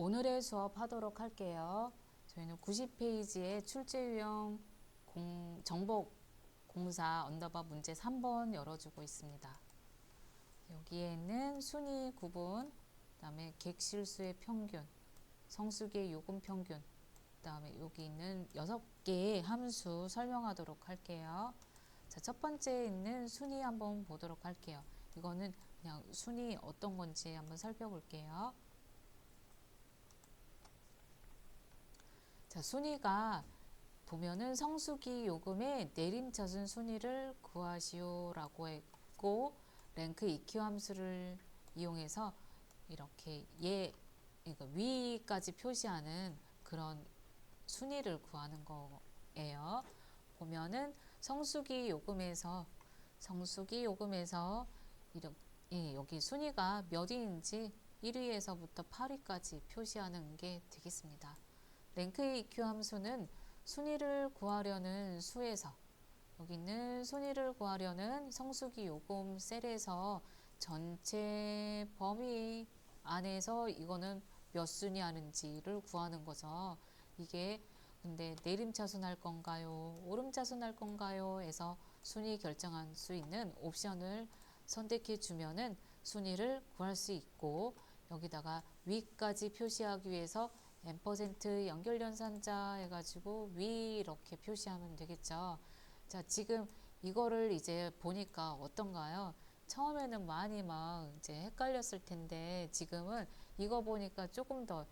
오늘의 수업 하도록 할게요. 저희는 90페이지에 출제유형 정복 공사 언더바 문제 3번 열어주고 있습니다. 여기에는 순위 구분, 그 다음에 객실수의 평균, 성수기의 요금 평균, 그 다음에 여기 있는 6개의 함수 설명하도록 할게요. 자, 첫 번째 있는 순위 한번 보도록 할게요. 이거는 그냥 순위 어떤 건지 한번 살펴볼게요. 자, 순위가 보면은 성수기 요금의 내림차순 순위를 구하시오라고 했고, 랭크 EQ 함수를 이용해서 이렇게 그러니까 위까지 표시하는 그런 순위를 구하는 거예요. 보면은 성수기 요금에서 여기 순위가 몇 위인지 1위에서부터 8위까지 표시하는 게 되겠습니다. 랭크 EQ 함수는 순위를 구하려는 수에서 여기는 순위를 구하려는 성수기 요금 셀에서 전체 범위 안에서 이거는 몇 순위 하는지를 구하는 거죠. 이게 근데 내림차순 할 건가요? 오름차순 할 건가요? 에서 순위 결정할 수 있는 옵션을 선택해 주면은 순위를 구할 수 있고, 여기다가 위까지 표시하기 위해서 %, 연결연산자 해가지고 위 이렇게 표시하면 되겠죠. 자, 지금 이거를 이제 보니까 어떤가요? 처음에는 많이 막 이제 헷갈렸을 텐데 지금은 이거 보니까 조금 더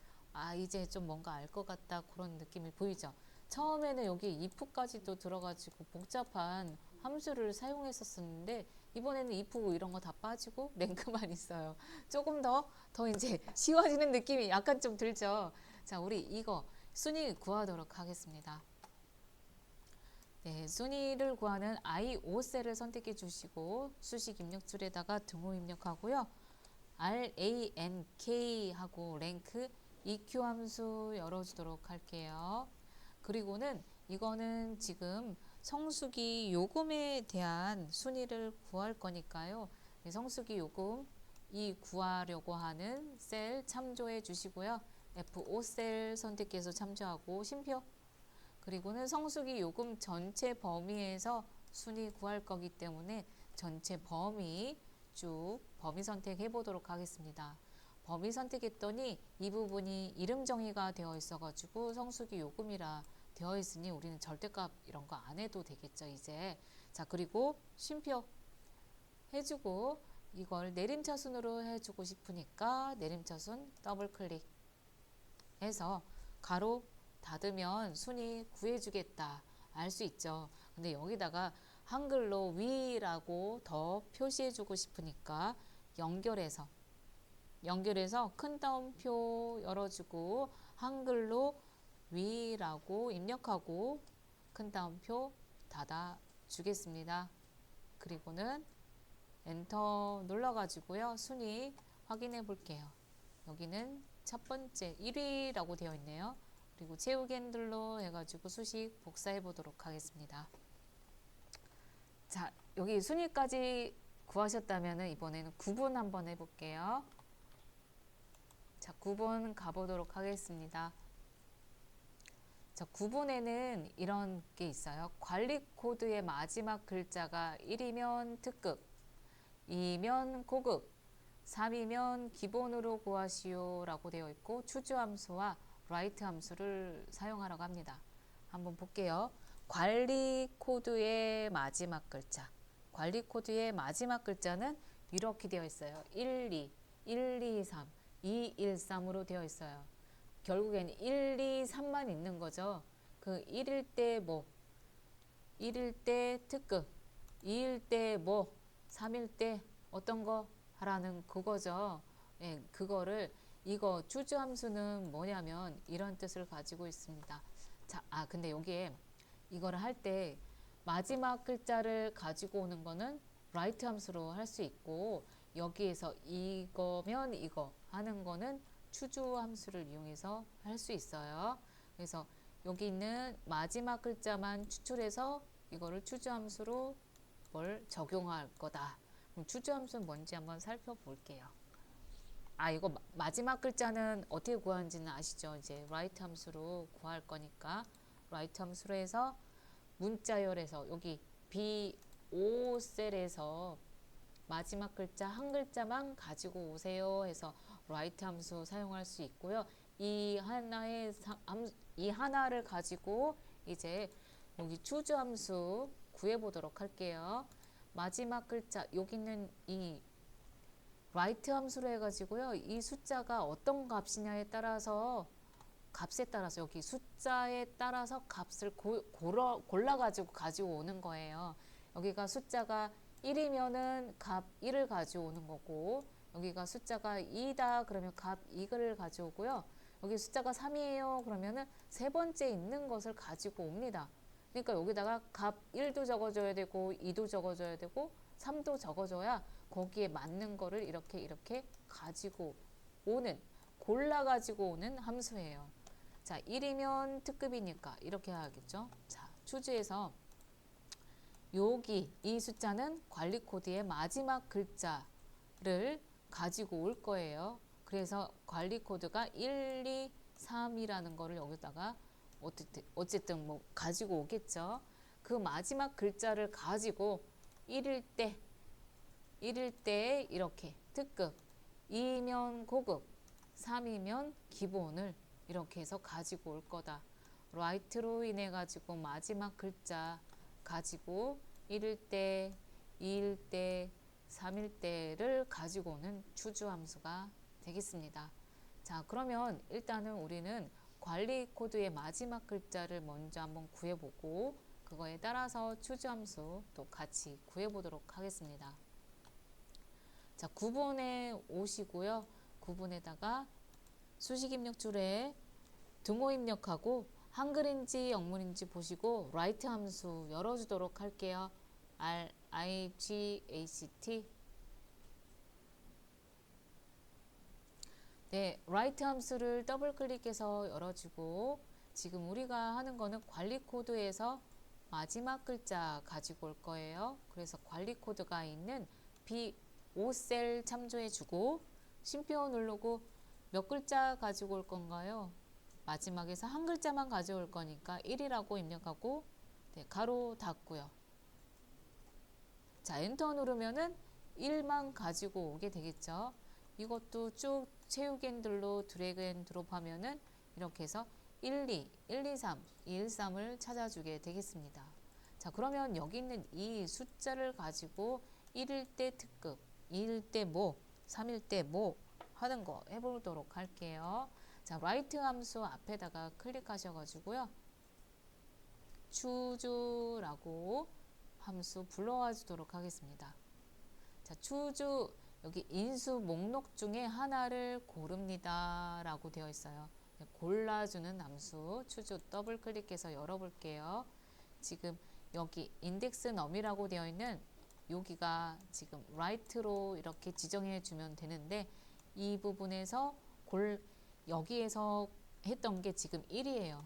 이제 좀 뭔가 알 것 같다 그런 느낌이 보이죠. 처음에는 여기 if까지도 들어가지고 복잡한 함수를 사용했었는데 이번에는 if 이런 거 다 빠지고 랭크만 있어요. 조금 더 이제 쉬워지는 느낌이 약간 좀 들죠. 자, 우리 이거 순위 구하도록 하겠습니다. 네, 순위를 구하는 I5셀을 선택해 주시고 수식 입력줄에다가 등호 입력하고요. RANK 하고 랭크 EQ 함수 열어주도록 할게요. 그리고는 이거는 지금 성수기 요금에 대한 순위를 구할 거니까요. 성수기 요금 이 구하려고 하는 셀 참조해 주시고요. F5셀 선택해서 참조하고 쉼표. 그리고는 성수기 요금 전체 범위에서 순위 구할 거기 때문에 전체 범위 쭉 범위 선택해 보도록 하겠습니다. 범위 선택했더니 이 부분이 이름 정의가 되어 있어 가지고 성수기 요금이라 되어 있으니 우리는 절대값 이런 거 안 해도 되겠죠, 이제. 자, 그리고 쉼표 해주고 이걸 내림차순으로 해주고 싶으니까 내림차순 더블 클릭해서 가로 닫으면 순위 구해주겠다 알 수 있죠. 근데 여기다가 한글로 위라고 더 표시해주고 싶으니까 연결해서 큰 따옴표 열어주고 한글로 위라고 입력하고 큰 따옴표 닫아 주겠습니다. 그리고는 엔터 눌러가지고요. 순위 확인해 볼게요. 여기는 첫 번째 1위라고 되어 있네요. 그리고 채우기 핸들로 해가지고 수식 복사해 보도록 하겠습니다. 자, 여기 순위까지 구하셨다면 이번에는 구분 한번 해볼게요. 자, 구분 가보도록 하겠습니다. 자, 구분에는 이런 게 있어요. 관리 코드의 마지막 글자가 1이면 특급, 2면 고급, 3이면 기본으로 구하시오 라고 되어 있고 추주 함수와 write 함수를 사용하라고 합니다. 한번 볼게요. 관리 코드의 마지막 글자. 관리 코드의 마지막 글자는 이렇게 되어 있어요. 1, 2, 1, 2, 3, 2, 1, 3으로 되어 있어요. 결국엔 1, 2, 3만 있는 거죠. 그 1일 때 뭐, 1일 때 특급, 2일 때 뭐, 3일 때 어떤 거 하라는 그거죠. 예, 그거를 이거 추주 함수는 뭐냐면 이런 뜻을 가지고 있습니다. 자, 근데 여기에 이거를 할 때 마지막 글자를 가지고 오는 거는 write 함수로 할 수 있고 여기에서 이거면 이거 하는 거는 추주 함수를 이용해서 할 수 있어요. 그래서 여기 있는 마지막 글자만 추출해서 이거를 추주 함수로 뭘 적용할 거다. 그럼 추주 함수는 뭔지 한번 살펴볼게요. 이거 마지막 글자는 어떻게 구하는지는 아시죠? 이제 write 함수로 구할 거니까 write 함수로 해서 문자열에서 여기 B5셀에서 마지막 글자 한 글자만 가지고 오세요 해서 write 함수 사용할 수 있고요. 이 하나를 가지고 이제 여기 choose 함수 구해 보도록 할게요. 마지막 글자 여기 있는 이 write 함수로 해가지고요. 이 숫자가 어떤 값이냐에 따라서 값에 따라서 여기 숫자에 따라서 값을 골라가지고 가지고 오는 거예요. 여기가 숫자가 1이면은 값 1을 가져오는 거고, 여기가 숫자가 2다 그러면 값 2를 가져오고요. 여기 숫자가 3이에요 그러면은 세 번째 있는 것을 가지고 옵니다. 그러니까 여기다가 값 1도 적어줘야 되고 2도 적어줘야 되고 3도 적어줘야 거기에 맞는 거를 이렇게 가지고 오는, 골라 가지고 오는 함수예요. 자, 1이면 특급이니까 이렇게 해야겠죠. 자, choos에서 여기 이 숫자는 관리 코드의 마지막 글자를 가지고 올 거예요. 그래서 관리 코드가 1, 2, 3이라는 거를 여기다가 어쨌든 뭐 가지고 오겠죠. 그 마지막 글자를 가지고 1일 때 이렇게 특급, 2면 고급, 3이면 기본을 이렇게 해서 가지고 올 거다. write로 인해 가지고 마지막 글자 가지고 1일 때, 2일 때, 3일 때를 가지고 오는 choose 함수가 되겠습니다. 자, 그러면 일단은 우리는 관리 코드의 마지막 글자를 먼저 한번 구해보고 그거에 따라서 choose 함수 또 같이 구해보도록 하겠습니다. 자, 구분해 오시고요. 구분에다가 수식 입력줄에 등호 입력하고 한글인지 영문인지 보시고 write 함수 열어주도록 할게요. RIGHT. 네, write 함수를 더블 클릭해서 열어주고 지금 우리가 하는 거는 관리 코드에서 마지막 글자 가지고 올 거예요. 그래서 관리 코드가 있는 B5셀 참조해주고 쉼표 누르고 몇 글자 가지고 올 건가요? 마지막에서 한 글자만 가져올 거니까 1이라고 입력하고 네, 가로 닫고요. 자, 엔터 누르면은 1만 가지고 오게 되겠죠. 이것도 쭉 채우기 핸들로 드래그 앤 드롭 하면은 이렇게 해서 1, 2, 1, 2, 3, 2, 1, 3을 찾아주게 되겠습니다. 자, 그러면 여기 있는 이 숫자를 가지고 1일 때 특급, 2일 때 뭐, 3일 때 뭐 하는 거 해보도록 할게요. 자, write 함수 앞에다가 클릭하셔가지고요. choose라고 함수 불러와 주도록 하겠습니다. 자, choose 여기 인수 목록 중에 하나를 고릅니다 라고 되어 있어요. 골라주는 함수 choose 더블 클릭해서 열어볼게요. 지금 여기 인덱스 num이라고 되어 있는 여기가 지금 write로 이렇게 지정해 주면 되는데 이 부분에서 여기에서 했던 게 지금 1이에요.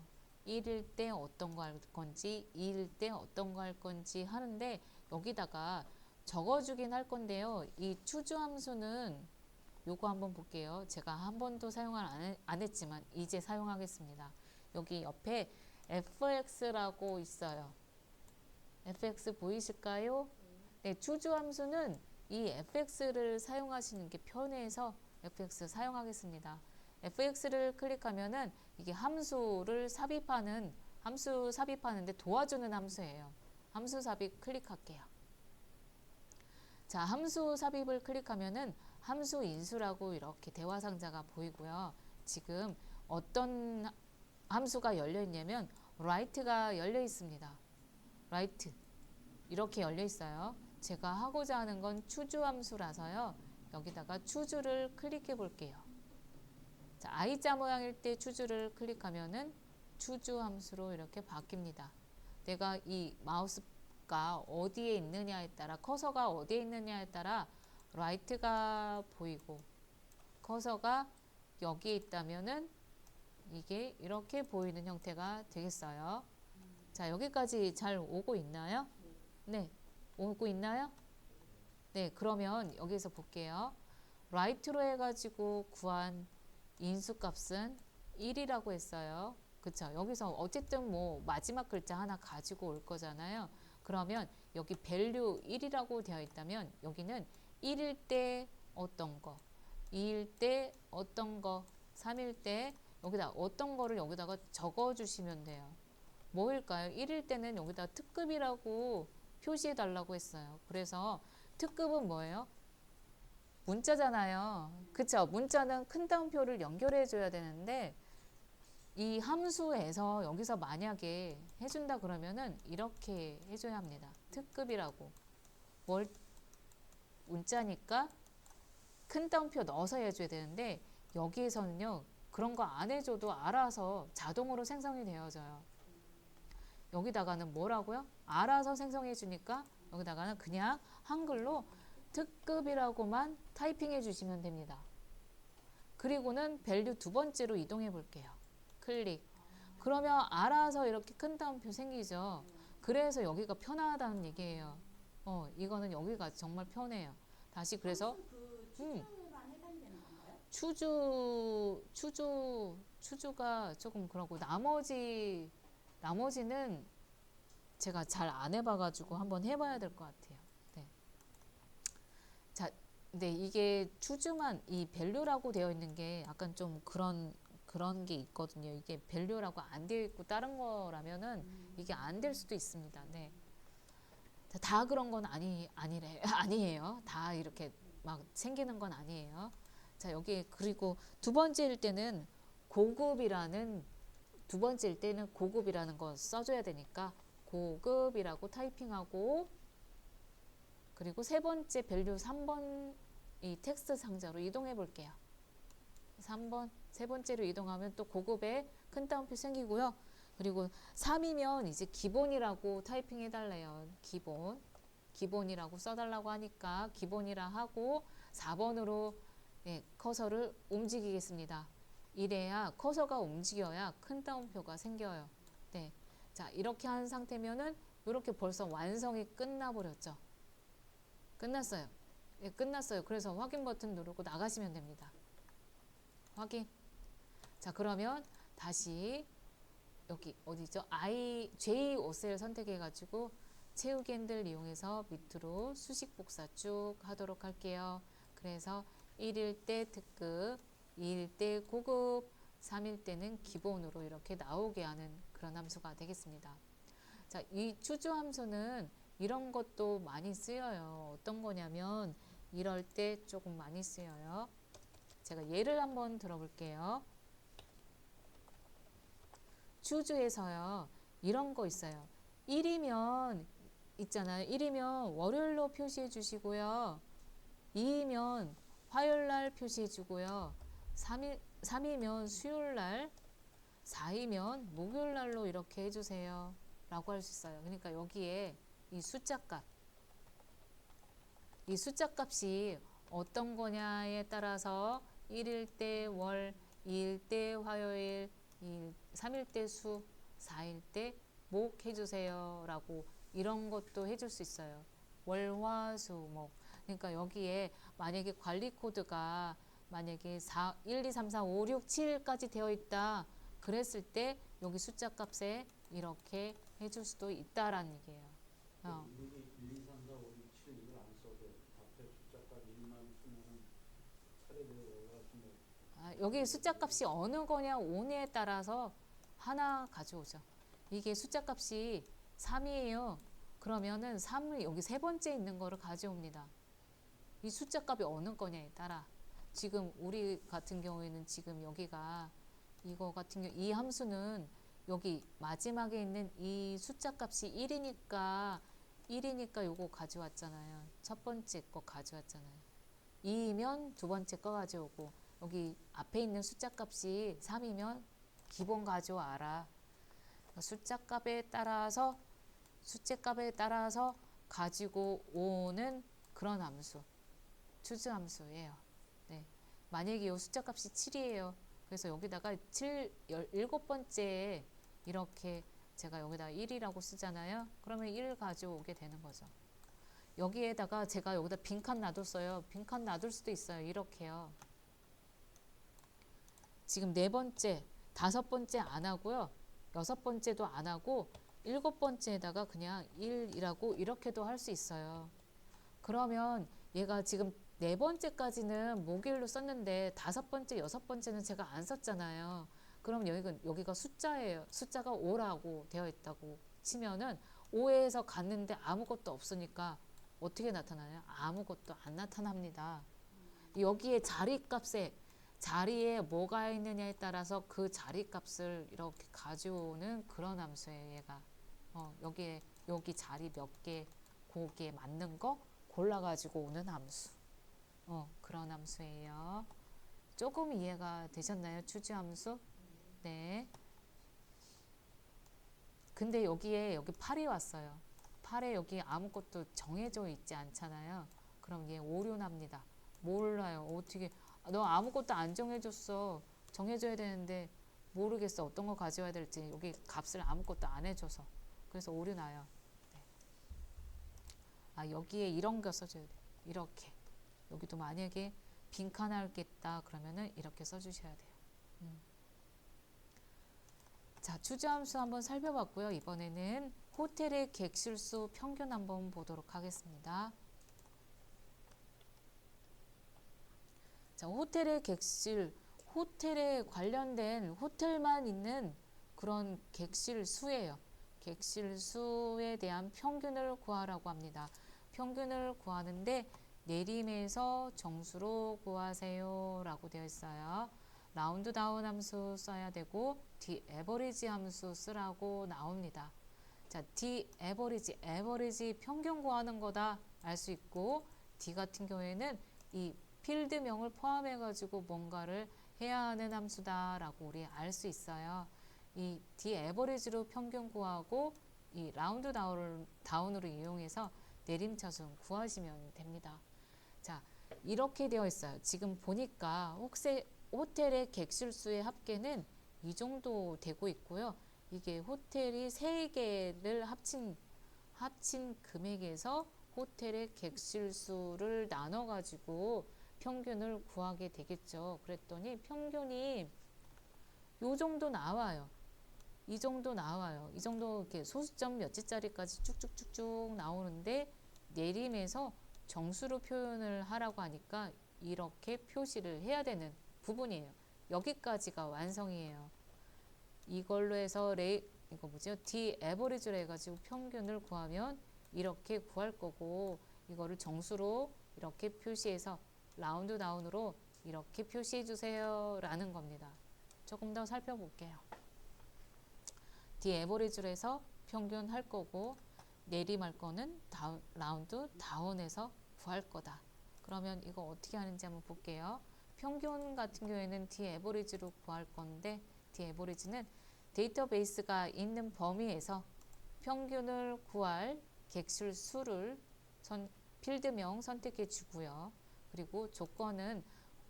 1일 때 어떤 거 할 건지 2일 때 어떤 거 할 건지 하는데 여기다가 적어주긴 할 건데요. 이 choose 함수는 요거 한번 볼게요. 제가 한 번도 사용을 안 했지만 이제 사용하겠습니다. 여기 옆에 fx라고 있어요. fx 보이실까요? 네, choose 함수는 이 fx를 사용하시는 게 편해서 fx 사용하겠습니다. fx를 클릭하면은 이게 함수 삽입하는데 도와주는 함수예요. 함수 삽입 클릭할게요. 자, 함수 삽입을 클릭하면은 함수 인수라고 이렇게 대화 상자가 보이고요. 지금 어떤 함수가 열려 있냐면 write가 열려 있습니다. write 이렇게 열려 있어요. 제가 하고자 하는 건 choose 함수라서요. 여기다가 choose를 클릭해 볼게요. 자, I자 모양일 때 choose를 클릭하면은 choose 함수로 이렇게 바뀝니다. 내가 이 마우스가 어디에 있느냐에 따라, 커서가 어디에 있느냐에 따라 write가 보이고 커서가 여기에 있다면은 이게 이렇게 보이는 형태가 되겠어요. 자, 여기까지 잘 오고 있나요? 네, 오고 있나요? 네, 그러면 여기서 볼게요. right로 해가지고 구한 인수값은 1이라고 했어요. 그쵸? 여기서 어쨌든 뭐 마지막 글자 하나 가지고 올 거잖아요. 그러면 여기 value 1이라고 되어 있다면 여기는 1일 때 어떤 거, 2일 때 어떤 거, 3일 때 여기다 어떤 거를 여기다가 적어 주시면 돼요. 뭐일까요? 1일 때는 여기다 특급이라고 표시해 달라고 했어요. 그래서 특급은 뭐예요? 문자잖아요. 그쵸? 문자는 큰 따옴표를 연결해 줘야 되는데 이 함수에서 여기서 만약에 해준다 그러면은 이렇게 해줘야 합니다. 특급이라고. 뭘 문자니까 큰 따옴표 넣어서 해줘야 되는데 여기에서는요 그런 거 안 해줘도 알아서 자동으로 생성이 되어져요. 여기다가는 뭐라고요? 알아서 생성해 주니까 여기다가는 그냥 한글로 특급이라고만 타이핑해 주시면 됩니다. 그리고는 밸류 두 번째로 이동해 볼게요. 클릭. 그러면 알아서 이렇게 큰 따옴표 생기죠. 그래서 여기가 편하다는 얘기예요. 이거는 여기가 정말 편해요. 다시 그래서 추주만 해당되는 건가요? 추주가 조금 그러고 나머지는 제가 잘 안 해봐가지고 한번 해봐야 될 것 같아요. 네. 자, 근데 이게 추주만 이 밸류라고 되어 있는 게 약간 좀 그런 게 있거든요. 이게 밸류라고 안 되어 있고 다른 거라면은 이게 안 될 수도 있습니다. 네. 다 그런 건 아니래 아니에요. 다 이렇게 막 생기는 건 아니에요. 자, 여기 그리고 두 번째일 때는 고급이라는 거 써줘야 되니까 고급이라고 타이핑하고 그리고 세 번째 밸류 3번 이 텍스트 상자로 이동해 볼게요. 3번 세 번째로 이동하면 또 고급에 큰 따옴표 생기고요. 그리고 3이면 이제 기본이라고 타이핑 해달래요. 기본이라고 써달라고 하니까 기본이라 하고 4번으로 커서를 움직이겠습니다. 이래야 커서가 움직여야 큰 따옴표가 생겨요. 네. 자, 이렇게 한 상태면은 이렇게 벌써 완성이 끝나버렸죠. 끝났어요. 끝났어요. 그래서 확인 버튼 누르고 나가시면 됩니다. 확인. 자, 그러면 다시 여기 어디죠? J5셀 선택해가지고 채우기 핸들 이용해서 밑으로 수식 복사 쭉 하도록 할게요. 그래서 1일 때 특급, 2일 때 고급, 3일 때는 기본으로 이렇게 나오게 하는 그런 함수가 되겠습니다. 자, 이 추주 함수는 이런 것도 많이 쓰여요. 어떤 거냐면 이럴 때 조금 많이 쓰여요. 제가 예를 한번 들어볼게요. 추주에서요. 이런 거 있어요. 1이면 있잖아요. 1이면 월요일로 표시해 주시고요. 2이면 화요일날 표시해 주고요. 3이면 수요일날, 4이면 목요일날로 이렇게 해주세요. 라고 할 수 있어요. 그러니까 여기에 이 숫자 값이 어떤 거냐에 따라서 1일 때 월, 2일 때 화요일, 3일 때 수, 4일 때 목 해주세요. 라고 이런 것도 해줄 수 있어요. 월, 화, 수, 목. 그러니까 여기에 만약에 관리 코드가 만약에 1, 2, 3, 4, 5, 6, 7까지 되어 있다. 그랬을 때 여기 숫자 값에 이렇게 해줄 수도 있다라는 얘기예요. 1, 2, 3, 4, 5, 6, 7 이걸 안 써도 앞에 숫자값 1만 쓰면은 차례대로 올라가시면 여기 숫자 값이 어느 거냐 오냐에 따라서 하나 가져오죠. 이게 숫자 값이 3이에요. 그러면은 3을 여기 세 번째 있는 거를 가져옵니다. 이 숫자 값이 어느 거냐에 따라 지금 우리 같은 경우에는 지금 여기가 이거 같은 경우 이 함수는 여기 마지막에 있는 이 숫자 값이 1이니까 요거 가져왔잖아요. 첫 번째 거 가져왔잖아요. 2이면 두 번째 거 가져오고 여기 앞에 있는 숫자 값이 3이면 기본 가져와라. 숫자 값에 따라서 가지고 오는 그런 함수. 추주 함수예요. 네. 만약에 이 숫자 값이 7이에요. 그래서 여기다가 17번째에 이렇게 제가 여기다 1이라고 쓰잖아요. 그러면 1을 가져오게 되는 거죠. 여기에다가 제가 여기다 빈칸 놔뒀어요. 빈칸 놔둘 수도 있어요. 이렇게요. 지금 네 번째, 다섯 번째 안 하고요. 여섯 번째도 안 하고 일곱 번째에다가 그냥 1이라고 이렇게도 할 수 있어요. 그러면 얘가 지금 네 번째까지는 목일로 썼는데 다섯 번째, 여섯 번째는 제가 안 썼잖아요. 그럼 여기가 숫자예요. 숫자가 5라고 되어 있다고 치면은 5에서 갔는데 아무것도 없으니까 어떻게 나타나요? 아무것도 안 나타납니다. 여기에 자리에 뭐가 있느냐에 따라서 그 자리 값을 이렇게 가져오는 그런 함수예요. 얘가 여기 자리 몇 개, 거기에 맞는 거 골라가지고 오는 함수. 그런 함수예요. 조금 이해가 되셨나요? 추주함수? 네. 근데 여기 8이 왔어요. 8에 여기 아무것도 정해져 있지 않잖아요. 그럼 얘 오류납니다. 몰라요. 어떻게 너 아무것도 안 정해줬어. 정해줘야 되는데 모르겠어. 어떤 거 가져와야 될지. 여기 값을 아무것도 안 해줘서. 그래서 오류 나요. 네. 여기에 이런 거 써줘야 돼요. 이렇게. 여기도 만약에 빈칸 하겠다 그러면은 이렇게 써주셔야 돼요. 자, 추주함수 한번 살펴봤고요. 이번에는 호텔의 객실수 평균 한번 보도록 하겠습니다. 자, 호텔의 객실, 호텔에 관련된 호텔만 있는 그런 객실 수예요. 객실 수에 대한 평균을 구하라고 합니다. 평균을 구하는데 내림에서 정수로 구하세요 라고 되어 있어요. 라운드 다운 함수 써야 되고 D 에버리지 함수 쓰라고 나옵니다. 자, D 에버리지 평균 구하는 거다 알 수 있고 D 같은 경우에는 이 필드명을 포함해 가지고 뭔가를 해야 하는 함수다라고 우리 알 수 있어요. 이 D 에버리지로 평균 구하고 이 라운드 다운으로 이용해서 내림차순 구하시면 됩니다. 자, 이렇게 되어 있어요. 지금 보니까 혹시 호텔의 객실수의 합계는 이 정도 되고 있고요. 이게 호텔이 3개를 합친 금액에서 호텔의 객실수를 나눠 가지고 평균을 구하게 되겠죠. 그랬더니 평균이 요 정도 나와요. 이 정도 나와요. 이 정도 이렇게 소수점 몇째짜리까지 쭉쭉쭉쭉 나오는데 내림에서 정수로 표현을 하라고 하니까 이렇게 표시를 해야 되는 부분이에요. 여기까지가 완성이에요. 이걸로 해서 이거 뭐죠? D 에버리지로 해가지고 평균을 구하면 이렇게 구할 거고 이거를 정수로 이렇게 표시해서 라운드 다운으로 이렇게 표시해 주세요 라는 겁니다. 조금 더 살펴볼게요. D 에버리지로 해서 평균 할 거고 내림할 거는 라운드 다운해서 구할 거다. 그러면 이거 어떻게 하는지 한번 볼게요. 평균 같은 경우에는 D 에버리지로 구할 건데 D 에버리지는 데이터베이스가 있는 범위에서 평균을 구할 객실 수를 필드명 선택해 주고요. 그리고 조건은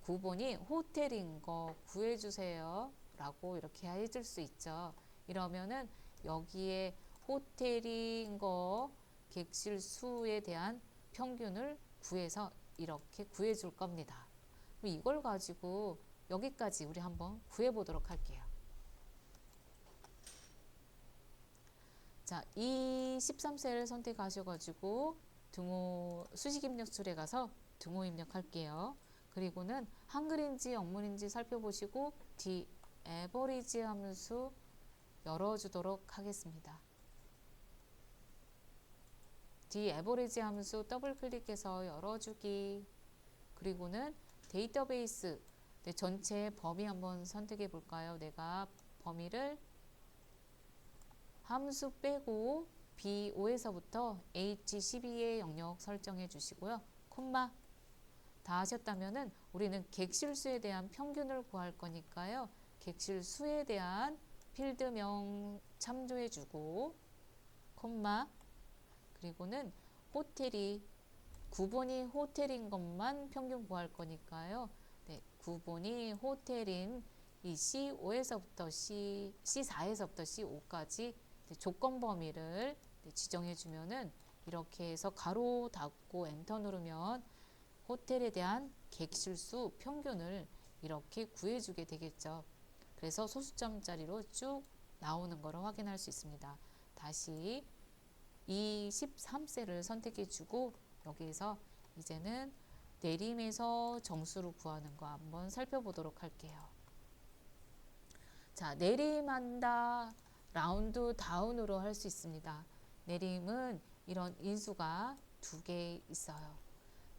9번이 호텔인 거 구해주세요 라고 이렇게 해줄 수 있죠. 이러면은 여기에 호텔인 거 객실 수에 대한 평균을 구해서 이렇게 구해줄 겁니다. 이걸 가지고 여기까지 우리 한번 구해보도록 할게요. 자, 이 13셀을 선택하셔가지고 등호 수식 입력툴에 가서 등호 입력할게요. 그리고는 한글인지 영문인지 살펴보시고 D 에버리지 함수 열어주도록 하겠습니다. D 에버리지 함수 더블 클릭해서 열어주기. 그리고는 데이터베이스 전체 범위 한번 선택해 볼까요? 내가 범위를 함수 빼고 B5에서부터 H12의 영역 설정해 주시고요. 콤마 다 하셨다면은 우리는 객실수에 대한 평균을 구할 거니까요. 객실수에 대한 필드명 참조해 주고 콤마 그리고는 호텔이 9번이 호텔인 것만 평균 구할 거니까요. 네, 9번이 호텔인 이 C5에서부터 C4에서부터 C5까지 조건 범위를 지정해 주면은 이렇게 해서 가로 닫고 엔터 누르면 호텔에 대한 객실수 평균을 이렇게 구해주게 되겠죠. 그래서 소수점짜리로 쭉 나오는 것을 확인할 수 있습니다. 다시 23셀을 선택해 주고 여기에서 이제는 내림에서 정수를 구하는 거 한번 살펴보도록 할게요. 자, 내림한다. 라운드 다운으로 할 수 있습니다. 내림은 이런 인수가 두 개 있어요.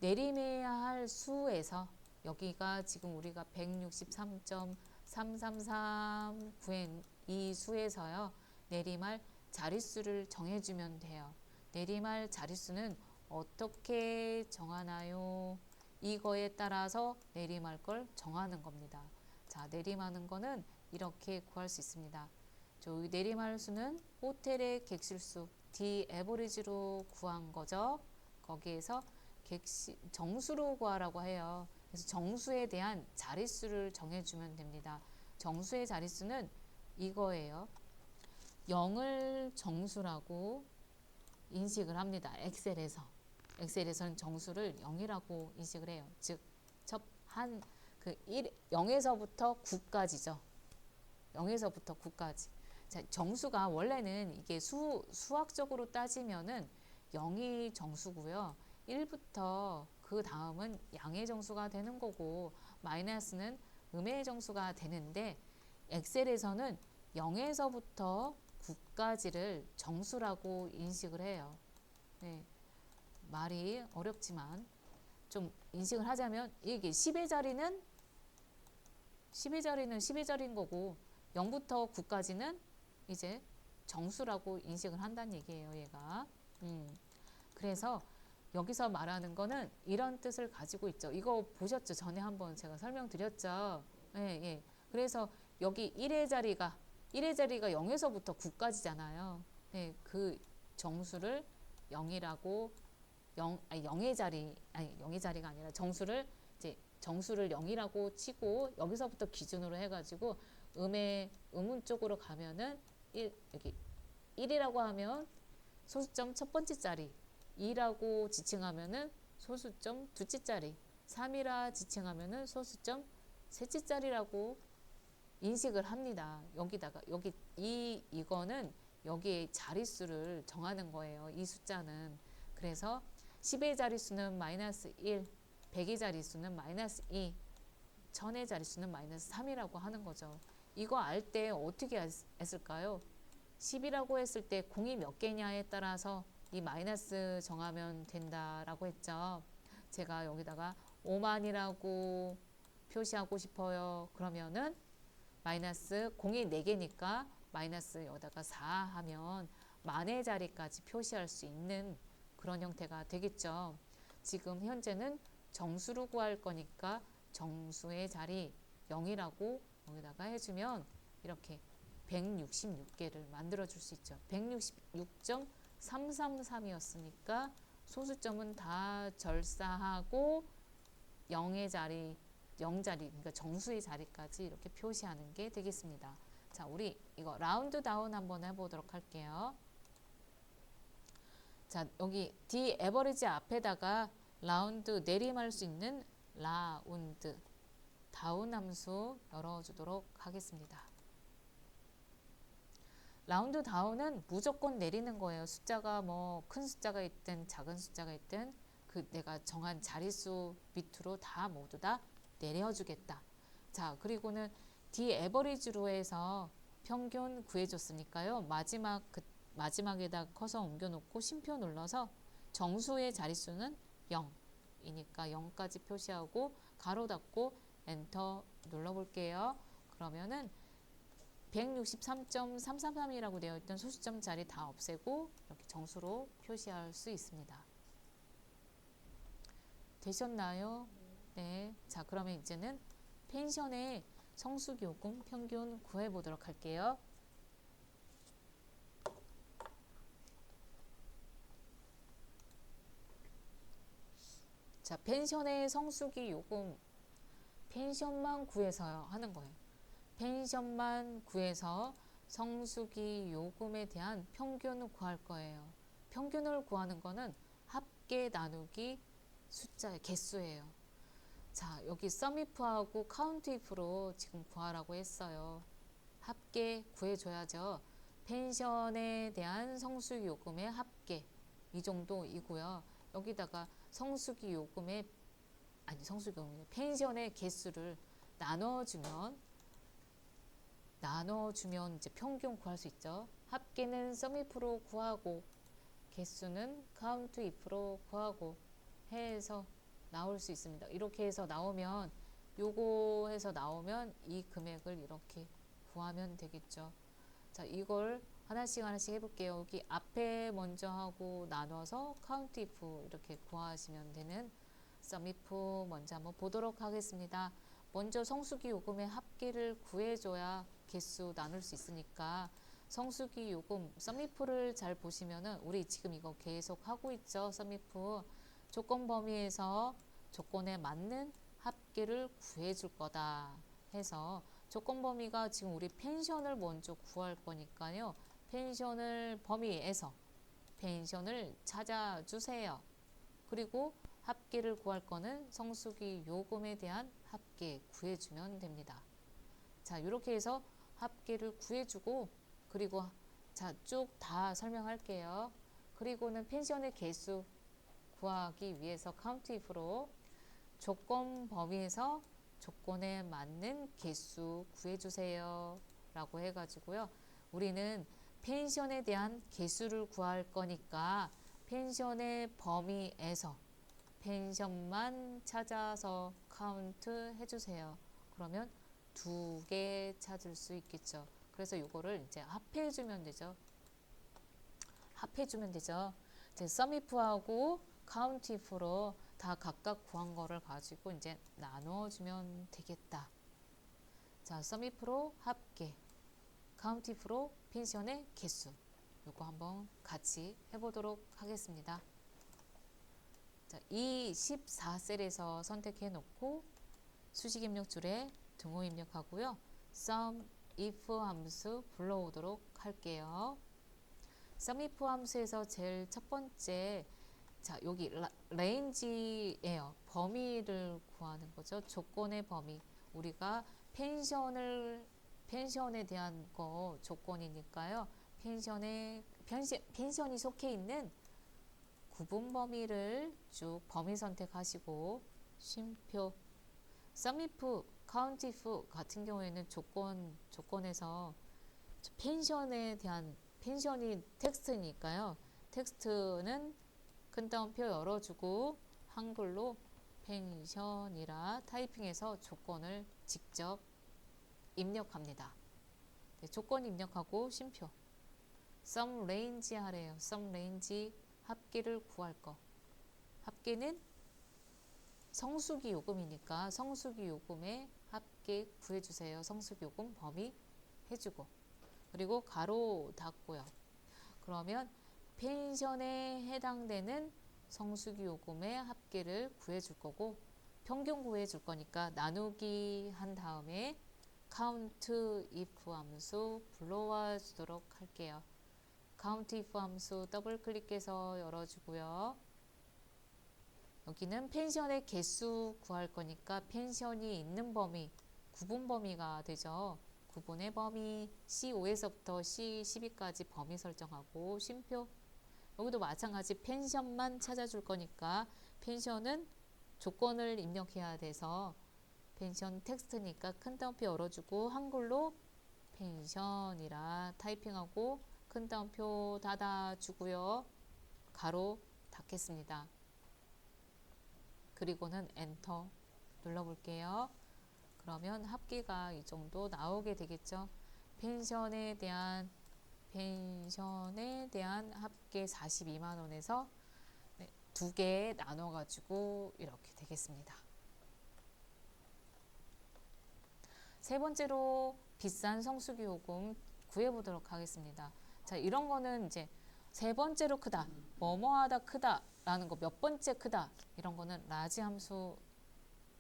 내림해야 할 수에서 여기가 지금 우리가 163.333 구한 이 수에서요. 내림할 자릿수를 정해주면 돼요. 내림할 자릿수는 어떻게 정하나요? 이거에 따라서 내림할 걸 정하는 겁니다. 자, 내림하는 거는 이렇게 구할 수 있습니다. 저희 내림할 수는 호텔의 객실수 D 에버리지로 구한 거죠. 거기에서 정수로 구하라고 해요. 그래서 정수에 대한 자릿수를 정해주면 됩니다. 정수의 자릿수는 이거예요. 0을 정수라고 인식을 합니다. 엑셀에서는 정수를 0이라고 인식을 해요. 즉, 그 0에서부터 9까지죠. 0에서부터 9까지. 자, 정수가 원래는 이게 수학적으로 따지면은 0이 정수고요. 1부터 그 다음은 양의 정수가 되는 거고 마이너스는 음의 정수가 되는데 엑셀에서는 0에서부터 9까지를 정수라고 인식을 해요. 네, 말이 어렵지만 좀 인식을 하자면 이게 10의 자리는 10의 자리인 거고 0부터 9까지는 이제 정수라고 인식을 한다는 얘기예요. 얘가. 그래서 여기서 말하는 거는 이런 뜻을 가지고 있죠. 이거 보셨죠? 전에 한번 제가 설명드렸죠. 예, 예. 그래서 여기 1의 자리가 0에서부터 9까지잖아요. 예, 그 정수를 0이라고 0의 자리가 아니라 정수를 0이라고 치고 여기서부터 기준으로 해가지고 음운 쪽으로 가면은 여기 1이라고 하면 소수점 첫 번째 자리, 2라고 지칭하면은 소수점 둘째 자리, 3이라 지칭하면은 소수점 셋째 자리라고 인식을 합니다. 이거는 여기에 자릿수를 정하는 거예요. 이 숫자는. 그래서 10의 자릿수는 마이너스 1, 100의 자릿수는 마이너스 2, 1000의 자릿수는 마이너스 3이라고 하는 거죠. 이거 알 때 어떻게 했을까요? 10이라고 했을 때 공이 몇 개냐에 따라서 이 마이너스 정하면 된다라고 했죠. 제가 여기다가 5만이라고 표시하고 싶어요. 그러면은 마이너스 공이 4개니까 마이너스 여기다가 4 하면 만의 자리까지 표시할 수 있는 그런 형태가 되겠죠. 지금 현재는 정수로 구할 거니까 정수의 자리 0이라고 여기다가 해주면 이렇게 166개를 만들어 줄 수 있죠. 166.333이었으니까 소수점은 다 절사하고 0자리, 그러니까 정수의 자리까지 이렇게 표시하는 게 되겠습니다. 자, 우리 이거 라운드 다운 한번 해보도록 할게요. 자, 여기 D 에버리지 앞에다가 라운드 내림할 수 있는 라운드 다운 함수 열어주도록 하겠습니다. 라운드 다운은 무조건 내리는 거예요. 숫자가 뭐 큰 숫자가 있든 작은 숫자가 있든 그 내가 정한 자릿수 밑으로 다 모두 다 내려주겠다. 자, 그리고는 D 에버리지로 해서 평균 구해줬으니까요. 마지막에다 커서 옮겨놓고 쉼표 눌러서 정수의 자릿수는 0이니까 0까지 표시하고 가로 닫고 엔터 눌러볼게요. 그러면은 163.333이라고 되어 있던 소수점 자리 다 없애고 이렇게 정수로 표시할 수 있습니다. 되셨나요? 네. 자, 그러면 이제는 펜션의 성수기 요금 평균 구해보도록 할게요. 자, 펜션의 성수기 요금 펜션만 구해서 하는 거예요. 펜션만 구해서 성수기 요금에 대한 평균을 구할 거예요. 평균을 구하는 거는 합계 나누기 숫자의 개수예요. 자, 여기 썸이프하고 카운트이프로 지금 구하라고 했어요. 합계 구해줘야죠. 펜션에 대한 성수기 요금의 합계 이 정도이고요. 여기다가 성수기 요금의 펜션의 개수를 나눠주면 이제 평균 구할 수 있죠. 합계는 썸이프로 구하고 개수는 카운트이프로 구하고 해서 나올 수 있습니다. 이렇게 해서 나오면 요거 해서 나오면 이 금액을 이렇게 구하면 되겠죠. 자, 이걸 하나씩 해볼게요. 여기 앞에 먼저 하고 나눠서 카운트 if 이렇게 구하시면 되는 썸 if 먼저 한번 보도록 하겠습니다. 먼저 성수기 요금의 합계를 구해줘야 개수 나눌 수 있으니까 성수기 요금 썸 if를 잘 보시면은 우리 지금 이거 계속 하고 있죠. 썸 if 조건 범위에서 조건에 맞는 합계를 구해줄 거다 해서 조건 범위가 지금 우리 펜션을 먼저 구할 거니까요. 펜션을 범위에서 펜션을 찾아주세요. 그리고 합계를 구할 거는 성수기 요금에 대한 합계 구해주면 됩니다. 자, 이렇게 해서 합계를 구해주고 그리고 자, 쭉 다 설명할게요. 그리고는 펜션의 개수 구하기 위해서 카운트 if로 조건 범위에서 조건에 맞는 개수 구해주세요 라고 해가지고요. 우리는 펜션에 대한 개수를 구할 거니까 펜션의 범위에서 펜션만 찾아서 카운트 해주세요. 그러면 2개 찾을 수 있겠죠. 그래서 이거를 이제 합해주면 되죠. 이제 썸 if하고 카운트 if로 다 각각 구한 거를 가지고 이제 나눠주면 되겠다. 자, 썸 if로 합계, 카운트 if로 펜션의 개수. 요거 한번 같이 해보도록 하겠습니다. 자, 이 14셀에서 선택해 놓고 수식 입력줄에 등호 입력하고요. 썸 if 함수 불러오도록 할게요. 썸 if 함수에서 제일 첫 번째 자, 여기 레인지예요. 범위를 구하는 거죠. 조건의 범위. 우리가 펜션에 대한 거 조건이니까요. 펜션이 속해 있는 구분 범위를 쭉 범위 선택하시고 쉼표 썸 if, 카운트 if 같은 경우에는 조건에서 펜션이 텍스트니까요. 텍스트는 큰 따옴표 열어주고 한글로 펜션이라 타이핑해서 조건을 직접 입력합니다. 네, 조건 입력하고 쉼표 썸 레인지 하래요. 썸 레인지 합계를 구할 거. 합계는 성수기 요금이니까 성수기 요금의 합계 구해주세요. 성수기 요금 범위 해주고 그리고 가로 닫고요. 그러면 펜션에 해당되는 성수기 요금의 합계를 구해줄 거고 평균 구해줄 거니까 나누기 한 다음에 count if 함수 불러와 주도록 할게요. count if 함수 더블 클릭해서 열어주고요. 여기는 펜션의 개수 구할 거니까 펜션이 있는 범위, 구분 범위가 되죠. 구분의 범위 C5에서부터 C12까지 범위 설정하고 쉼표 여기도 마찬가지 펜션만 찾아줄 거니까 펜션은 조건을 입력해야 돼서 펜션 텍스트니까 큰 따옴표 열어주고 한글로 펜션이라 타이핑하고 큰 따옴표 닫아주고요. 가로 닫겠습니다. 그리고는 엔터 눌러볼게요. 그러면 합계가 이 정도 나오게 되겠죠. 펜션에 대한 합계 42만 원에서 2개 나눠가지고 이렇게 되겠습니다. 세 번째로 비싼 성수기 요금 구해보도록 하겠습니다. 자, 이런 거는 이제 세 번째로 크다, 뭐뭐하다 크다 라는 거 몇 번째 크다 이런 거는 라지 함수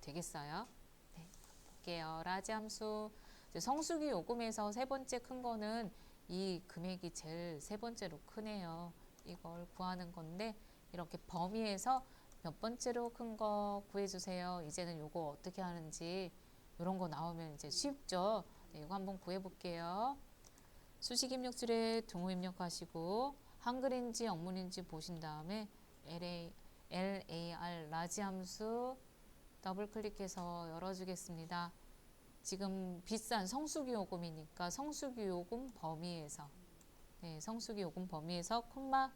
되겠어요. 네, 볼게요. 라지 함수 성수기 요금에서 세 번째 큰 거는 이 금액이 제일 세 번째로 크네요. 이걸 구하는 건데 이렇게 범위에서 몇 번째로 큰 거 구해주세요. 이제는 요거 어떻게 하는지 이런 거 나오면 이제 쉽죠. 네, 이거 한번 구해 볼게요. 수식 입력줄에 등호 입력하시고 한글인지 영문인지 보신 다음에 LAR 라지 함수 더블 클릭해서 열어주겠습니다. 지금 비싼 성수기 요금이니까 성수기 요금 범위에서 성수기 요금 범위에서 콤마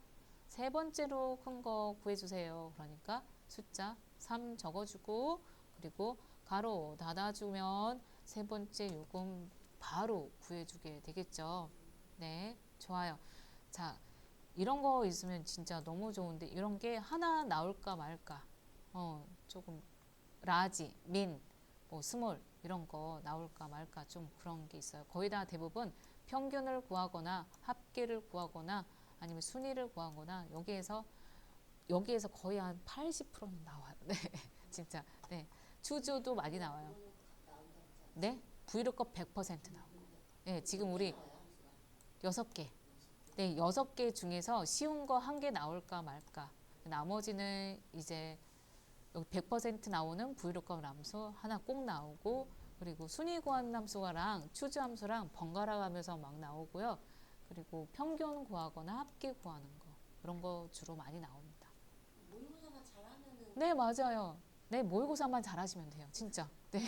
세 번째로 큰 거 구해주세요. 그러니까 숫자 3 적어주고 그리고 가로 닫아주면 세 번째 요금 바로 구해주게 되겠죠. 네, 좋아요. 자, 이런 거 있으면 진짜 너무 좋은데 이런 게 하나 나올까 말까. 조금 라지, 민, 뭐 스몰 이런 거 나올까 말까 좀 그런 게 있어요. 거의 다 대부분 평균을 구하거나 합계를 구하거나 아니면 순위를 구하거나 여기에서 거의 한 80%는 나와요. 네, 진짜. 네, 추주도 많이 나와요. 네, 브이로컵 100% 나오고. 네, 지금 우리 6개. 네, 6개 중에서 쉬운 거 한 개 나올까 말까. 나머지는 이제 여기 100% 나오는 브이로컵 함수 하나 꼭 나오고 그리고 순위 구하는 함수랑 추주 함수랑 번갈아 가면서 막 나오고요. 그리고 평균 구하거나 합계 구하는 거 그런 거 주로 많이 나옵니다. 모의고사만 잘하면은 네, 맞아요. 네, 모의고사만 잘하시면 돼요. 진짜. 네.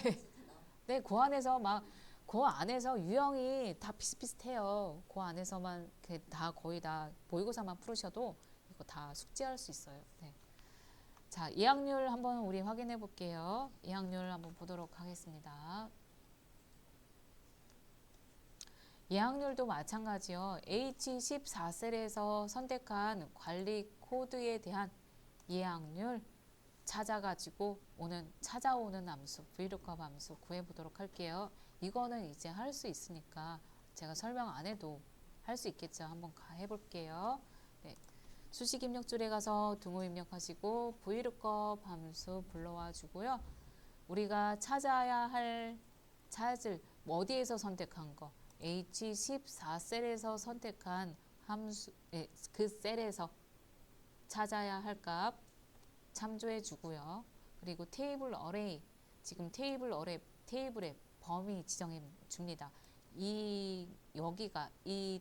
네, 그 안에서 유형이 다 비슷비슷해요. 그 안에서만 다 거의 다 모의고사만 풀으셔도 이거 다 숙지할 수 있어요. 네. 자, 이항률 한번 우리 확인해 볼게요. 이항률 한번 보도록 하겠습니다. 이항률도 마찬가지요. H14셀에서 선택한 관리 코드에 대한 이항률 찾아오는 함수, VLOOKUP 함수 구해보도록 할게요. 이거는 이제 할 수 있으니까 제가 설명 안 해도 할 수 있겠죠. 한번 해볼게요. 네. 수식 입력줄에 가서 등호 입력하시고 VLOOKUP 함수 불러와 주고요. 우리가 찾을 어디에서 선택한 거 H14셀에서 선택한 함수, 그 셀에서 찾아야 할 값 참조해 주고요. 그리고 테이블 어레이, 지금 테이블의 범위 지정해 줍니다. 이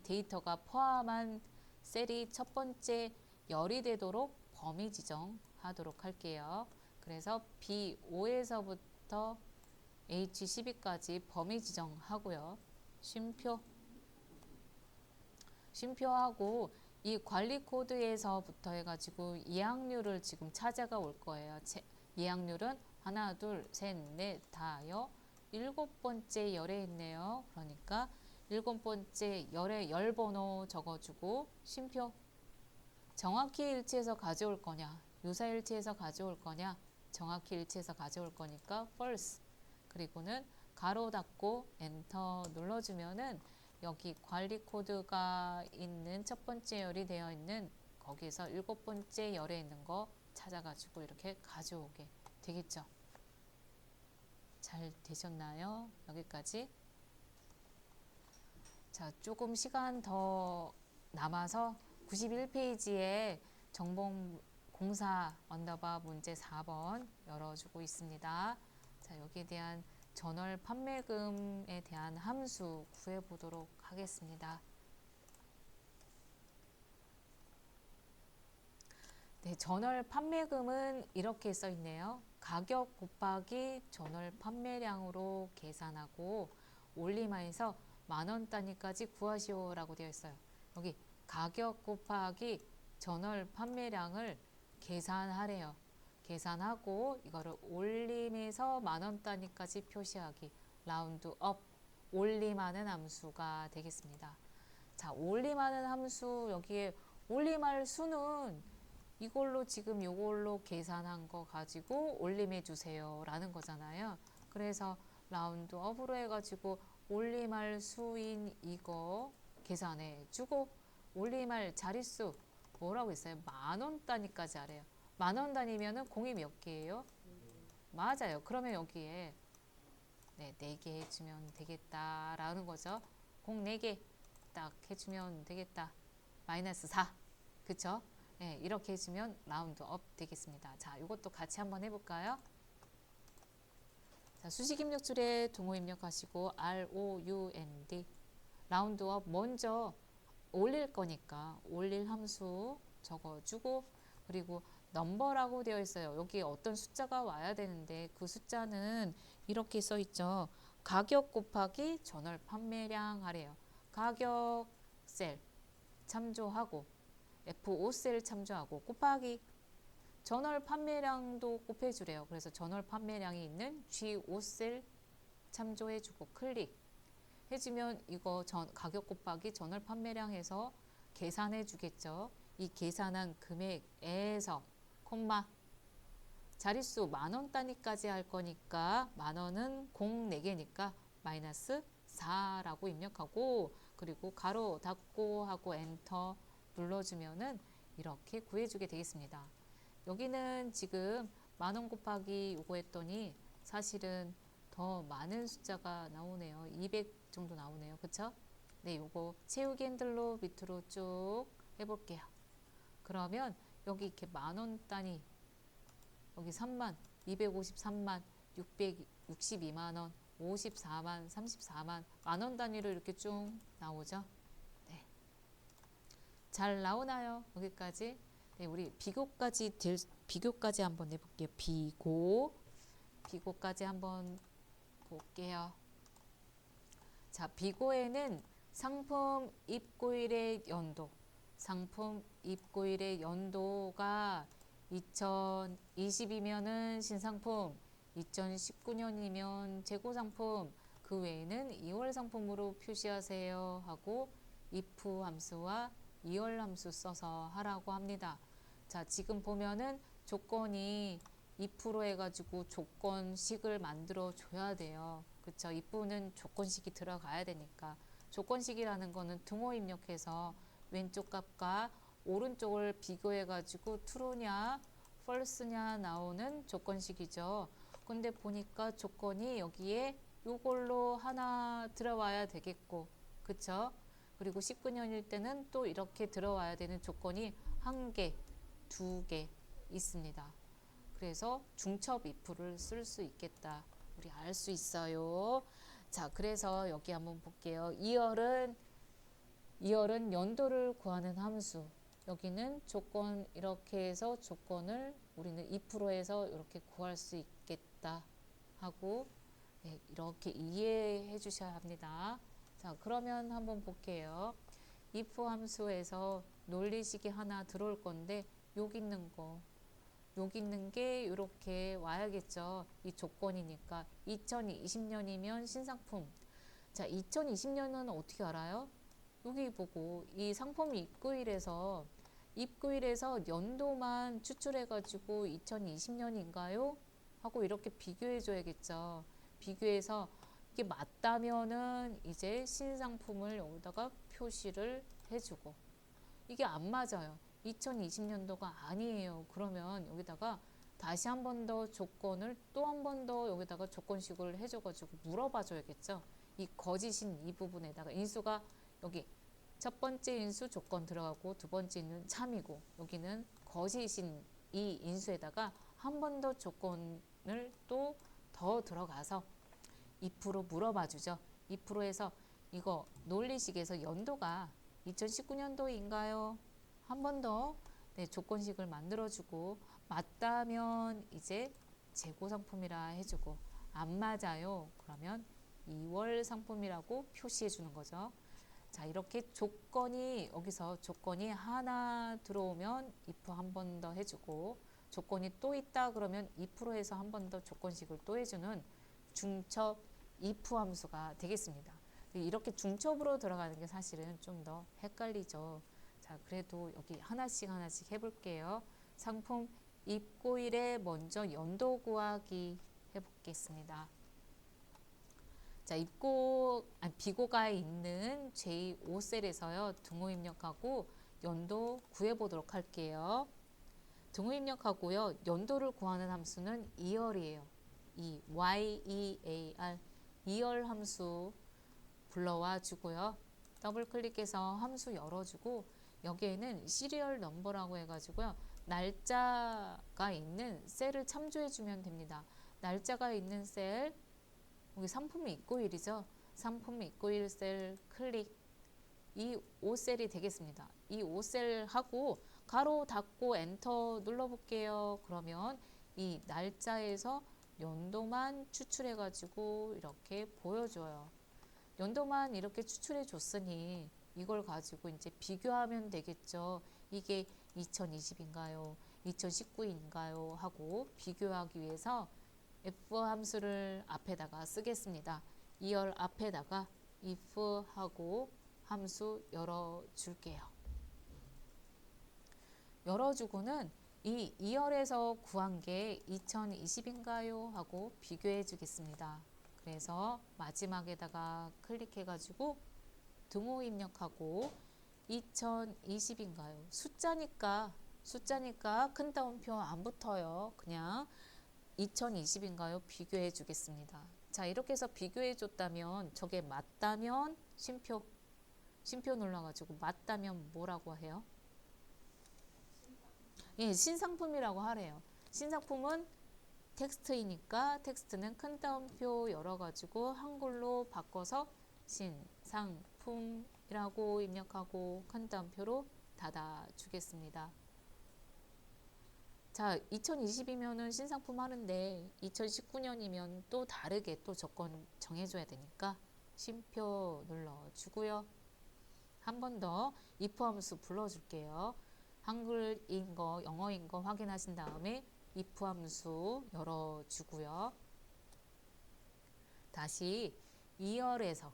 데이터가 포함한 셀이 첫 번째 열이 되도록 범위 지정하도록 할게요. 그래서 B5에서부터 H12까지 범위 지정하고요. 쉼표하고 이 관리 코드에서부터 해가지고 이항률을 지금 찾아가 올 거예요. 이항률은 하나, 둘, 셋, 넷, 다여 7번째 열에 있네요. 그러니까 7번째 열의 열번호 적어주고 쉼표 정확히 일치해서 가져올 거냐 유사일치해서 가져올 거냐 정확히 일치해서 가져올 거니까 false 그리고는 가로 닫고 엔터 눌러주면은 여기 관리 코드가 있는 첫 번째 열이 되어 있는 거기에서 7번째 열에 있는 거 찾아가지고 이렇게 가져오게 되겠죠. 잘 되셨나요? 여기까지. 자, 조금 시간 더 남아서 91페이지에 정봉 공사 언더바 문제 4번 열어주고 있습니다. 자, 여기에 대한 전월 판매금에 대한 함수 구해보도록 하겠습니다. 네, 전월 판매금은 이렇게 써 있네요. 가격 곱하기 전월 판매량으로 계산하고 올림하에서 만원 단위까지 구하시오라고 되어 있어요. 여기 가격 곱하기 전월 판매량을 계산하래요. 계산하고 이거를 올림에서 만원 단위까지 표시하기 라운드 업 올림하는 함수가 되겠습니다. 자, 올림하는 함수 여기에 올림할 수는 이걸로 지금 요걸로 계산한 거 가지고 올림해 주세요 라는 거잖아요. 그래서 라운드 업으로 해가지고 올림할 수인 이거 계산해 주고 올림할 자릿수 뭐라고 했어요? 만원 단위까지 하래요. 만원 단위면은 공이 몇 개예요? 맞아요. 그러면 여기에 4개 해주면 되겠다라는 거죠. 공 4개 딱 해주면 되겠다. 마이너스 4. 그쵸? 네, 이렇게 해주면 라운드업 되겠습니다. 자, 이것도 같이 한번 해볼까요? 자, 수식 입력줄에 동호 입력하시고 ROUND 라운드업 먼저 올릴 거니까 올릴 함수 적어주고, 그리고 넘버라고 되어 있어요. 여기 어떤 숫자가 와야 되는데 그 숫자는 이렇게 써 있죠. 가격 곱하기 전월 판매량 하래요. 가격 셀 참조하고 F5셀 참조하고 곱하기 전월 판매량도 곱해주래요. 그래서 전월 판매량이 있는 G5셀 참조해주고 클릭 해주면 이거 가격 곱하기 전월 판매량 해서 계산해 주겠죠. 이 계산한 금액에서 콤마 자릿수 만원 단위까지 할 거니까 만원은 04개니까 마이너스 4라고 입력하고, 그리고 가로 닫고 하고 엔터 눌러주면은 이렇게 구해주게 되겠습니다. 여기는 지금 만원 곱하기 요거 했더니 사실은 더 많은 숫자가 나오네요. 200 정도 나오네요. 그쵸? 네, 요거 채우기 핸들로 밑으로 쭉 해볼게요. 그러면 여기 이렇게 만원 단위, 여기 3만, 253만, 662만원, 54만, 34만, 만원 단위로 이렇게 쭉 나오죠. 네. 잘 나오나요? 여기까지. 네, 우리 비교까지 한번 해볼게요. 비교까지 한번 볼게요. 자, 비고에는 상품 입고일의 연도, 상품 입고일의 연도가 2020이면은 신상품, 2019년이면 재고상품, 그 외에는 2월 상품으로 표시하세요 하고 if 함수와 2월 함수 써서 하라고 합니다. 자, 지금 보면은 조건이 if로 해가지고 조건식을 만들어 줘야 돼요. 그쵸? if는 조건식이 들어가야 되니까. 조건식이라는 거는 등호 입력해서 왼쪽 값과 오른쪽을 비교해가지고 true냐 false냐 나오는 조건식이죠. 근데 보니까 조건이 여기에 요걸로 하나 들어와야 되겠고, 그쵸? 그리고 19년일 때는 또 이렇게 들어와야 되는 조건이 1개, 2개 있습니다. 그래서 중첩 if를 쓸 수 있겠다. 우리 알 수 있어요. 자, 그래서 여기 한번 볼게요. 2월은 연도를 구하는 함수. 여기는 조건 이렇게 해서 조건을 우리는 2%에서 이렇게 구할 수 있겠다 하고, 네, 이렇게 이해해 주셔야 합니다. 자, 그러면 한번 볼게요. if 함수에서 논리식이 하나 들어올 건데 여기 있는 게 이렇게 와야겠죠. 이 조건이니까 2020년이면 신상품. 자, 2020년은 어떻게 알아요? 여기 보고 이 상품 입고일에서 연도만 추출해가지고 2020년인가요? 하고 이렇게 비교해 줘야겠죠. 비교해서 이게 맞다면은 이제 신상품을 여기다가 표시를 해주고, 이게 안 맞아요. 2020년도가 아니에요. 그러면 여기다가 다시 한 번 더 조건을 또 한 번 더 여기다가 조건식을 해줘가지고 물어봐 줘야겠죠. 이 거짓인 이 부분에다가 인수가 여기 첫 번째 인수 조건 들어가고 두 번째 인수는 참이고 여기는 거짓인 이 인수에다가 한 번 더 조건을 또 더 들어가서 2% 물어봐 주죠. 2%에서 이거 논리식에서 연도가 2019년도인가요? 한 번 더 네, 조건식을 만들어주고 맞다면 이제 재고 상품이라 해주고 안 맞아요. 그러면 2월 상품이라고 표시해 주는 거죠. 자, 이렇게 여기서 조건이 하나 들어오면 if 한 번 더 해주고, 조건이 또 있다 그러면 2%에서 한 번 더 조건식을 또 해주는 중첩 if 함수가 되겠습니다. 이렇게 중첩으로 들어가는 게 사실은 좀 더 헷갈리죠. 자, 그래도 여기 하나씩 해볼게요. 상품 입고일에 먼저 연도 구하기 해보겠습니다. 자, 비고가 있는 J5셀에서요, 등호 입력하고 연도 구해보도록 할게요. 등호 입력하고요, 연도를 구하는 함수는 2열이에요. YEAR, 2열 함수 불러와 주고요. 더블 클릭해서 함수 열어주고 여기에는 시리얼 넘버라고 해가지고요. 날짜가 있는 셀을 참조해 주면 됩니다. 날짜가 있는 셀, 여기 상품이 있고 일이죠. 상품이 있고 일 셀 클릭. 이 5셀이 되겠습니다. 이 5셀 하고 가로 닫고 엔터 눌러볼게요. 그러면 이 날짜에서 연도만 추출해 가지고 이렇게 보여줘요. 연도만 이렇게 추출해 줬으니 이걸 가지고 이제 비교하면 되겠죠. 이게 2020인가요? 2019인가요? 하고 비교하기 위해서 if 함수를 앞에다가 쓰겠습니다. 2열 앞에다가 if 하고 함수 열어줄게요. 열어주고는 이 2열에서 구한 게 2020인가요? 하고 비교해 주겠습니다. 그래서 마지막에다가 클릭해가지고 등호 입력하고 2020인가요? 숫자니까 큰 따옴표 안 붙어요. 그냥 2020인가요? 비교해 주겠습니다. 자, 이렇게 해서 비교해 줬다면 저게 맞다면 쉼표 눌러가지고 맞다면 뭐라고 해요? 예, 신상품이라고 하래요. 신상품은 텍스트이니까 텍스트는 큰 따옴표 열어가지고 한글로 바꿔서 신상품이라고 입력하고 큰 따옴표로 닫아주겠습니다. 자, 2020이면은 신상품 하는데 2019년이면 또 다르게 또 조건 정해줘야 되니까 쉼표 눌러주고요. 한 번 더 if 함수 불러줄게요. 한글인 거, 영어인 거 확인하신 다음에 if 함수 열어주고요. 다시 2열로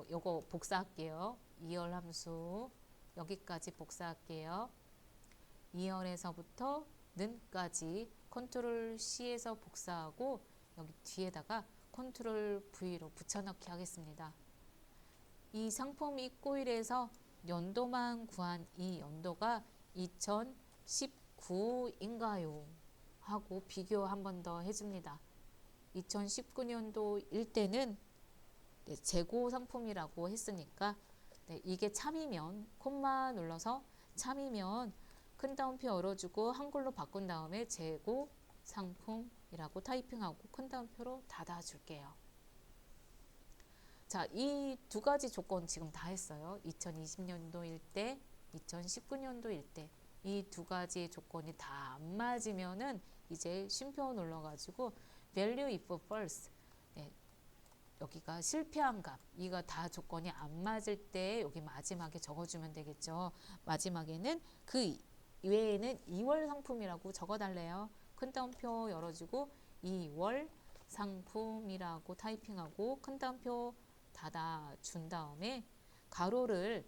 요거 복사할게요. 2열 함수 여기까지 복사할게요. 2열에서부터 는까지 컨트롤 C에서 복사하고 여기 뒤에다가 컨트롤 V로 붙여넣기 하겠습니다. 이 상품 입고일에서 연도만 구한 이 연도가 2019인가요? 하고 비교 한 번 더 해줍니다. 2019년도일 때는 재고 상품이라고 했으니까 이게 참이면 콤마 눌러서 참이면 큰 따옴표 열어주고 한글로 바꾼 다음에 재고 상품이라고 타이핑하고 큰 따옴표로 닫아줄게요. 자, 이 두 가지 조건 지금 다 했어요. 2020년도일 때, 2019년도일 때 이 두 가지 조건이 다 안 맞으면은 이제 쉼표 눌러가지고 value if false, 여기가 실패한 값, 이거 다 조건이 안 맞을 때 여기 마지막에 적어주면 되겠죠. 마지막에는 그 외에는 2월 상품이라고 적어달래요. 큰 따옴표 열어주고 2월 상품이라고 타이핑하고 큰 따옴표 닫아준 다음에 가로를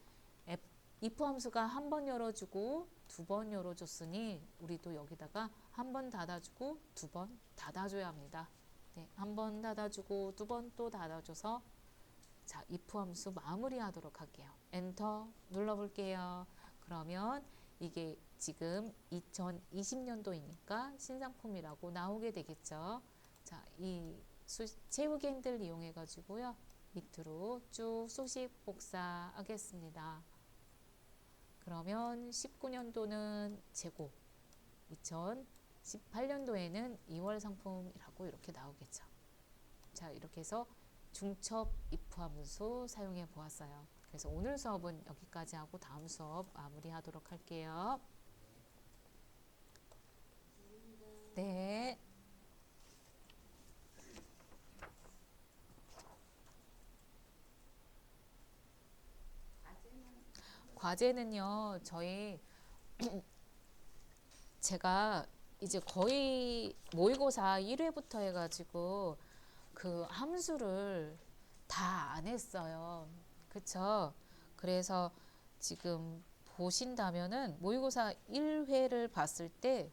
if 함수가 한 번 열어주고 두 번 열어줬으니 우리도 여기다가 한 번 닫아주고 두 번 닫아줘야 합니다. 네, 한 번 닫아주고 두 번 또 닫아줘서 자, if 함수 마무리하도록 할게요. 엔터 눌러볼게요. 그러면 이게 지금 2020년도이니까 신상품이라고 나오게 되겠죠. 자, 이 채우기 핸들 이용해 가지고요. 밑으로 쭉 수식 복사하겠습니다. 그러면 19년도는 재고, 2018년도에는 2월 상품이라고 이렇게 나오겠죠. 자, 이렇게 해서 중첩 if 함수 사용해 보았어요. 그래서 오늘 수업은 여기까지 하고 다음 수업 마무리하도록 할게요. 네. 과제는요, 저희 제가 이제 거의 모의고사 1회부터 해가지고 그 함수를 다 안 했어요. 그쵸? 그래서 지금 보신다면은 모의고사 1회를 봤을 때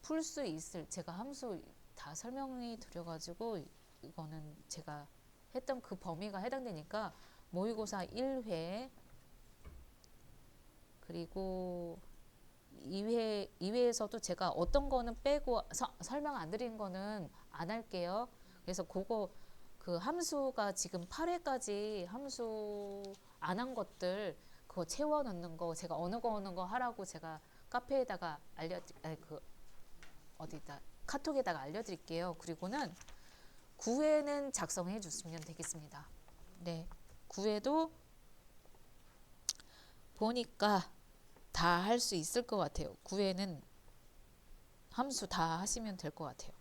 풀 수 있을, 제가 함수 다 설명해 드려가지고 이거는 제가 했던 그 범위가 해당되니까 모의고사 1회 그리고 2회에서도 제가 어떤 거는 빼고 설명 안 드린 거는 안 할게요. 그래서 그거 그 함수가 지금 8회까지 함수 안 한 것들 그거 채워 넣는 거 제가 어느 거 하라고 제가 카페에다가 어디다 카톡에다가 알려드릴게요. 그리고는 구회는 작성해 주시면 되겠습니다. 네, 구회도 보니까 다 할 수 있을 것 같아요. 구회는 함수 다 하시면 될 것 같아요.